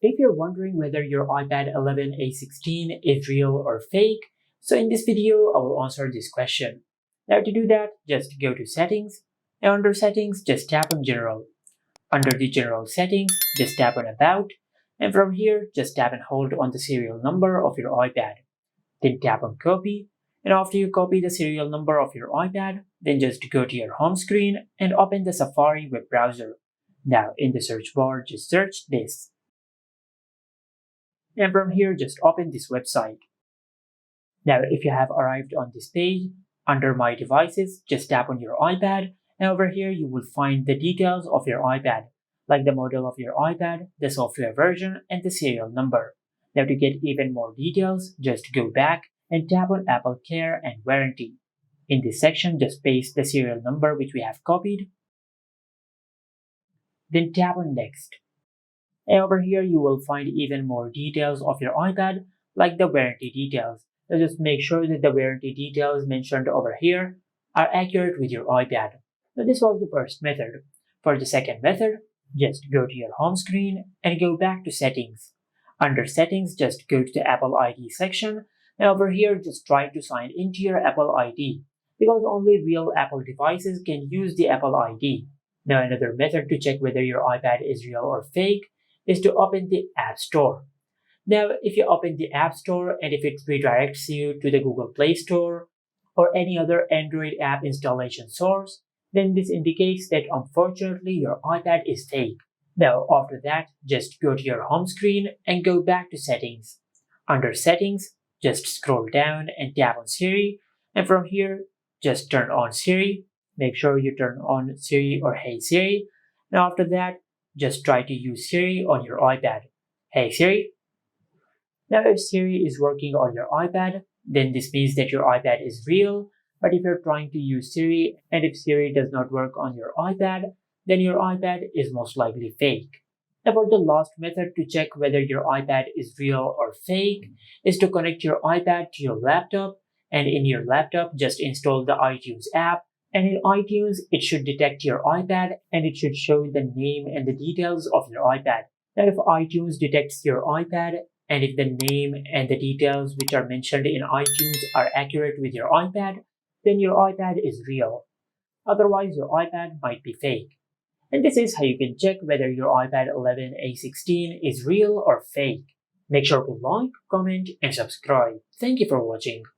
If you're wondering whether your iPad 11A16 is real or fake, so in this video I will answer this question. Now to do that, just go to Settings, and under Settings just tap on General. Under the General Settings, just tap on About, and from here just tap and hold on the serial number of your iPad. Then tap on Copy, and after you copy the serial number of your iPad, then just go to your home screen and open the Safari web browser. Now in the search bar just search this. And from here just open this website. Now if you have arrived on this page, under My Devices just tap on your iPad, and over here you will find the details of your iPad, like the model of your iPad, the software version, and the serial number. Now to get even more details, just go back and tap on Apple Care and Warranty. In this section just paste the serial number which we have copied, then tap on Next. And over here you will find even more details of your iPad, like the warranty details. So just make sure that the warranty details mentioned over here are accurate with your iPad. So this was the first method. For the second method, just go to your home screen and go back to Settings. Under Settings, just go to the Apple ID section, and over here just try to sign into your Apple ID, because only real Apple devices can use the Apple ID. Now another method to check whether your iPad is real or fake is to open the App Store. Now, if you open the App Store and if it redirects you to the Google Play Store or any other Android app installation source, then this indicates that unfortunately your iPad is fake. Now, after that, just go to your home screen and go back to Settings. Under Settings, just scroll down and tap on Siri, and from here, just turn on Siri. Make sure you turn on Siri or Hey Siri. Now after that, just try to use Siri on your iPad. Hey Siri. Now if Siri is working on your iPad, then this means that your iPad is real. But if you're trying to use Siri and if Siri does not work on your iPad, then your iPad is most likely fake. Now for the last method to check whether your iPad is real or fake is to connect your iPad to your laptop, and in your laptop just install the iTunes app. And in iTunes, it should detect your iPad and it should show the name and the details of your iPad. Now, if iTunes detects your iPad and if the name and the details which are mentioned in iTunes are accurate with your iPad, then your iPad is real. Otherwise, your iPad might be fake. And this is how you can check whether your iPad 11A16 is real or fake. Make sure to like, comment, and subscribe. Thank you for watching.